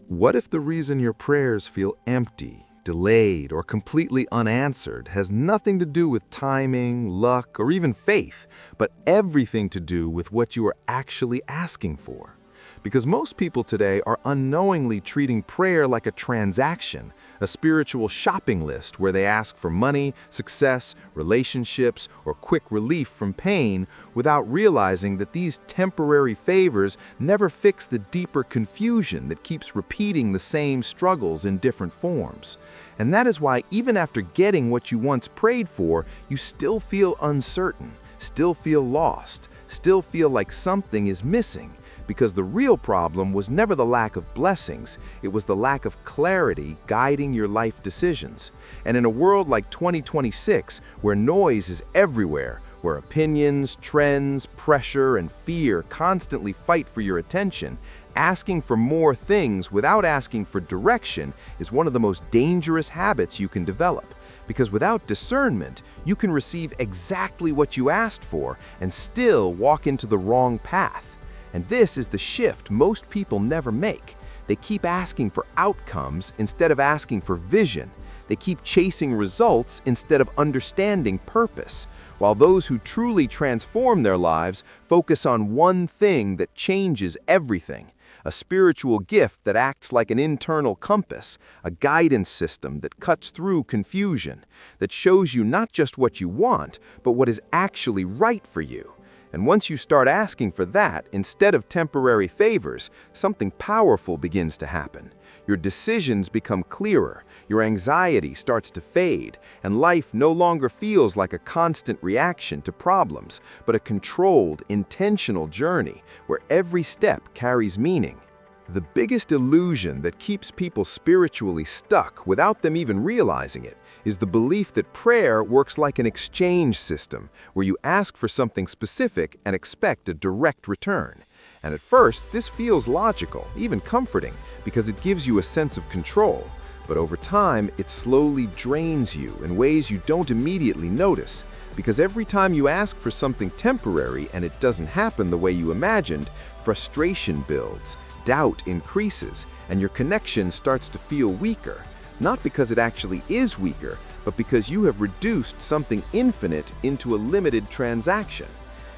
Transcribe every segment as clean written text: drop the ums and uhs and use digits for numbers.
What if the reason your prayers feel empty, delayed, or completely unanswered has nothing to do with timing, luck, or even faith, but everything to do with what you are actually asking for? Because most people today are unknowingly treating prayer like a transaction, a spiritual shopping list where they ask for money, success, relationships, or quick relief from pain without realizing that these temporary favors never fix the deeper confusion that keeps repeating the same struggles in different forms. And that is why even after getting what you once prayed for, you still feel uncertain, still feel lost, still feel like something is missing. Because the real problem was never the lack of blessings, it was the lack of clarity guiding your life decisions. And in a world like 2026, where noise is everywhere, where opinions, trends, pressure, and fear constantly fight for your attention, asking for more things without asking for direction is one of the most dangerous habits you can develop. Because without discernment, you can receive exactly what you asked for and still walk into the wrong path. And this is the shift most people never make. They keep asking for outcomes instead of asking for vision. They keep chasing results instead of understanding purpose, while those who truly transform their lives focus on one thing that changes everything. A spiritual gift that acts like an internal compass, a guidance system that cuts through confusion, that shows you not just what you want, but what is actually right for you. And once you start asking for that instead of temporary favors, something powerful begins to happen. Your decisions become clearer, your anxiety starts to fade, and life no longer feels like a constant reaction to problems, but a controlled, intentional journey where every step carries meaning. The biggest illusion that keeps people spiritually stuck without them even realizing it is the belief that prayer works like an exchange system where you ask for something specific and expect a direct return. And at first, this feels logical, even comforting, because it gives you a sense of control. But over time, it slowly drains you in ways you don't immediately notice. Because every time you ask for something temporary and it doesn't happen the way you imagined, frustration builds, doubt increases, and your connection starts to feel weaker. Not because it actually is weaker, but because you have reduced something infinite into a limited transaction.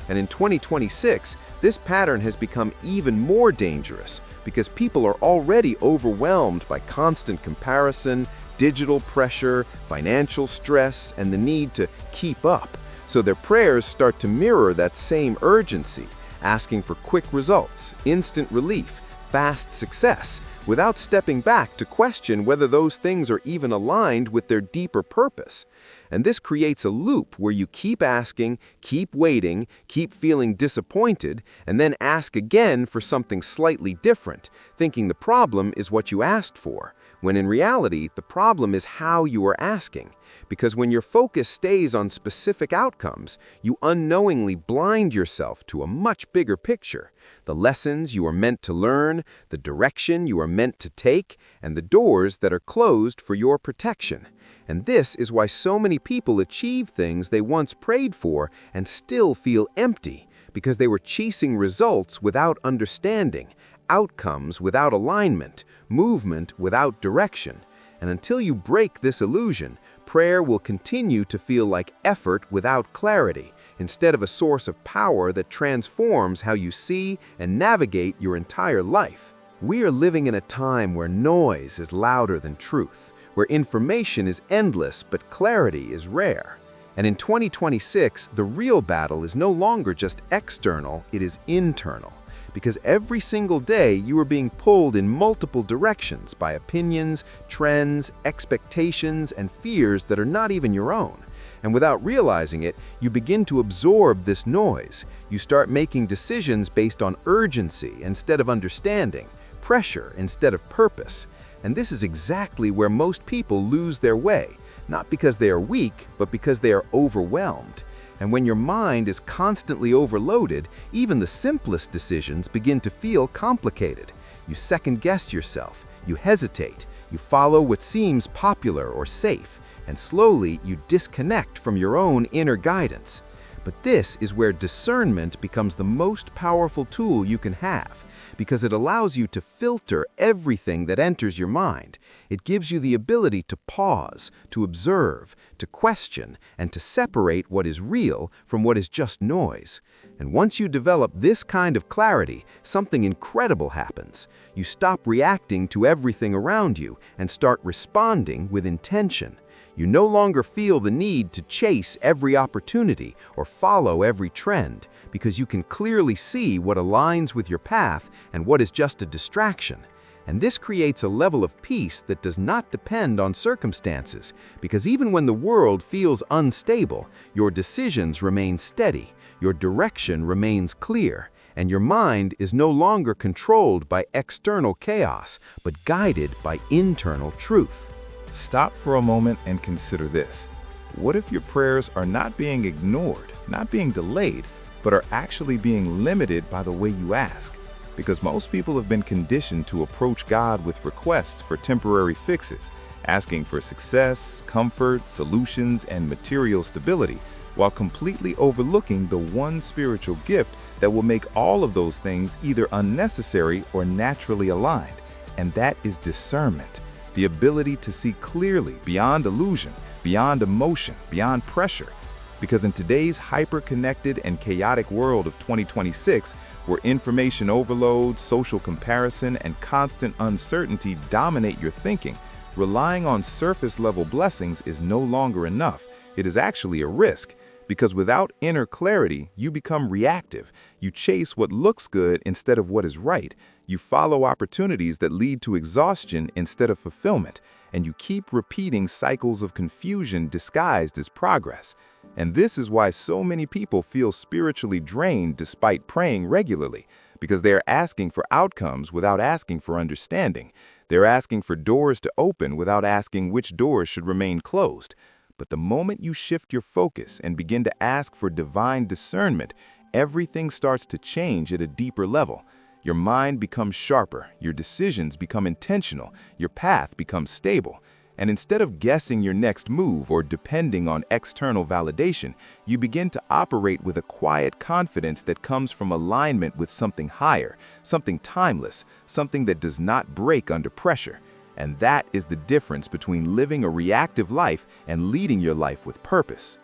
And in 2026, this pattern has become even more dangerous because people are already overwhelmed by constant comparison, digital pressure, financial stress, and the need to keep up. So their prayers start to mirror that same urgency, asking for quick results, instant relief, fast success, without stepping back to question whether those things are even aligned with their deeper purpose. And this creates a loop where you keep asking, keep waiting, keep feeling disappointed, and then ask again for something slightly different, thinking the problem is what you asked for, when in reality, the problem is how you are asking. Because when your focus stays on specific outcomes, you unknowingly blind yourself to a much bigger picture. The lessons you are meant to learn, the direction you are meant to take, and the doors that are closed for your protection. And this is why so many people achieve things they once prayed for and still feel empty, because they were chasing results without understanding, outcomes without alignment, movement without direction. And until you break this illusion, prayer will continue to feel like effort without clarity, instead of a source of power that transforms how you see and navigate your entire life. We are living in a time where noise is louder than truth, where information is endless but clarity is rare. And in 2026, the real battle is no longer just external, it is internal. Because every single day you are being pulled in multiple directions by opinions, trends, expectations, and fears that are not even your own. And without realizing it, you begin to absorb this noise. You start making decisions based on urgency instead of understanding, pressure instead of purpose. And this is exactly where most people lose their way, not because they are weak, but because they are overwhelmed. And when your mind is constantly overloaded, even the simplest decisions begin to feel complicated. You second-guess yourself, you hesitate, you follow what seems popular or safe, and slowly you disconnect from your own inner guidance. But this is where discernment becomes the most powerful tool you can have, because it allows you to filter everything that enters your mind. It gives you the ability to pause, to observe, to question, and to separate what is real from what is just noise. And once you develop this kind of clarity, something incredible happens. You stop reacting to everything around you and start responding with intention. You no longer feel the need to chase every opportunity or follow every trend, because you can clearly see what aligns with your path and what is just a distraction. And this creates a level of peace that does not depend on circumstances, because even when the world feels unstable, your decisions remain steady, your direction remains clear, and your mind is no longer controlled by external chaos, but guided by internal truth. Stop for a moment and consider this. What if your prayers are not being ignored, not being delayed, but are actually being limited by the way you ask? Because most people have been conditioned to approach God with requests for temporary fixes, asking for success, comfort, solutions, and material stability, while completely overlooking the one spiritual gift that will make all of those things either unnecessary or naturally aligned, and that is discernment. The ability to see clearly beyond illusion, beyond emotion, beyond pressure. Because in today's hyper-connected and chaotic world of 2026, where information overload, social comparison, and constant uncertainty dominate your thinking, relying on surface-level blessings is no longer enough. It is actually a risk. Because without inner clarity, you become reactive. You chase what looks good instead of what is right. You follow opportunities that lead to exhaustion instead of fulfillment. And you keep repeating cycles of confusion disguised as progress. And this is why so many people feel spiritually drained despite praying regularly. Because they are asking for outcomes without asking for understanding. They're asking for doors to open without asking which doors should remain closed. But the moment you shift your focus and begin to ask for divine discernment, everything starts to change at a deeper level. Your mind becomes sharper, your decisions become intentional, your path becomes stable. And instead of guessing your next move or depending on external validation, you begin to operate with a quiet confidence that comes from alignment with something higher, something timeless, something that does not break under pressure. And that is the difference between living a reactive life and leading your life with purpose.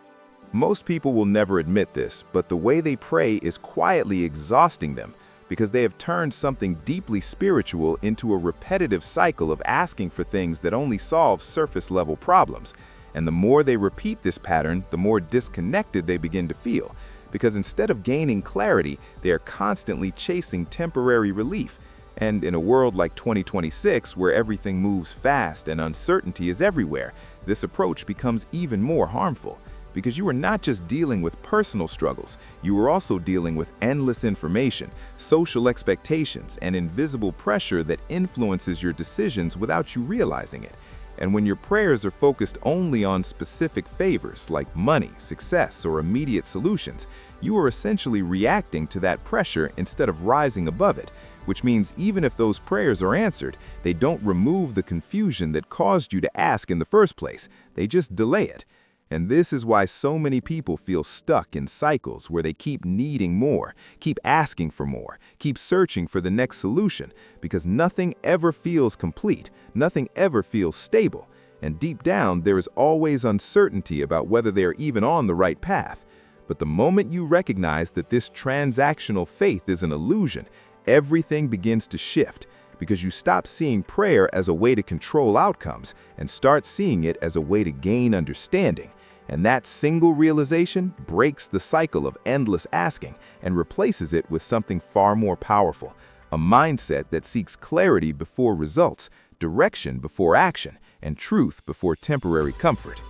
Most people will never admit this, but the way they pray is quietly exhausting them because they have turned something deeply spiritual into a repetitive cycle of asking for things that only solve surface-level problems. And the more they repeat this pattern, the more disconnected they begin to feel, because instead of gaining clarity, they are constantly chasing temporary relief. And in a world like 2026, where everything moves fast and uncertainty is everywhere, this approach becomes even more harmful. Because you are not just dealing with personal struggles, you are also dealing with endless information, social expectations, and invisible pressure that influences your decisions without you realizing it. And when your prayers are focused only on specific favors like money, success, or immediate solutions, you are essentially reacting to that pressure instead of rising above it, which means even if those prayers are answered, they don't remove the confusion that caused you to ask in the first place. They just delay it. And this is why so many people feel stuck in cycles where they keep needing more, keep asking for more, keep searching for the next solution, because nothing ever feels complete, nothing ever feels stable, and deep down there is always uncertainty about whether they are even on the right path. But the moment you recognize that this transactional faith is an illusion, everything begins to shift, because you stop seeing prayer as a way to control outcomes and start seeing it as a way to gain understanding. And that single realization breaks the cycle of endless asking and replaces it with something far more powerful, a mindset that seeks clarity before results, direction before action, and truth before temporary comfort.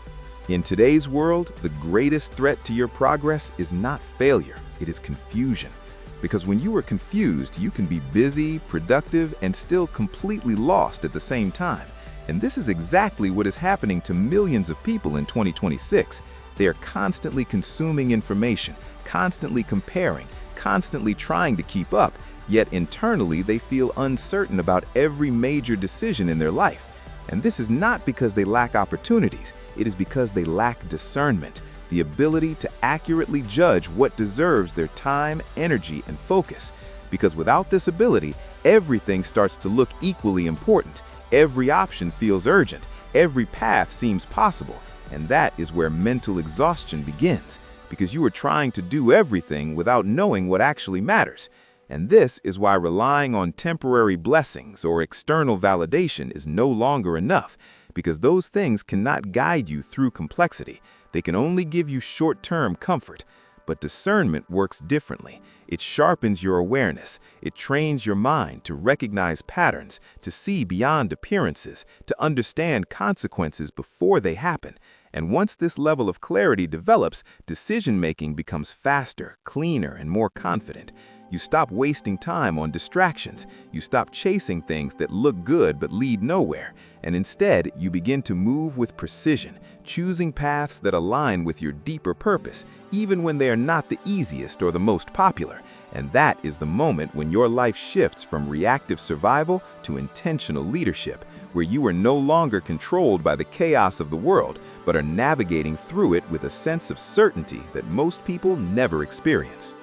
In today's world, the greatest threat to your progress is not failure, it is confusion. Because when you are confused, you can be busy, productive, and still completely lost at the same time. And this is exactly what is happening to millions of people in 2026. They are constantly consuming information, constantly comparing, constantly trying to keep up, yet internally they feel uncertain about every major decision in their life. And this is not because they lack opportunities, it is because they lack discernment. the ability to accurately judge what deserves their time, energy, and focus. Because without this ability, everything starts to look equally important. Every option feels urgent. Every path seems possible. And that is where mental exhaustion begins, because you are trying to do everything without knowing what actually matters. And this is why relying on temporary blessings or external validation is no longer enough, because those things cannot guide you through complexity. They can only give you short-term comfort. But discernment works differently. It sharpens your awareness. It trains your mind to recognize patterns, to see beyond appearances, to understand consequences before they happen. And once this level of clarity develops, decision-making becomes faster, cleaner, and more confident. You stop wasting time on distractions. You stop chasing things that look good but lead nowhere. And instead, you begin to move with precision, choosing paths that align with your deeper purpose, even when they are not the easiest or the most popular. And that is the moment when your life shifts from reactive survival to intentional leadership, where you are no longer controlled by the chaos of the world, but are navigating through it with a sense of certainty that most people never experience.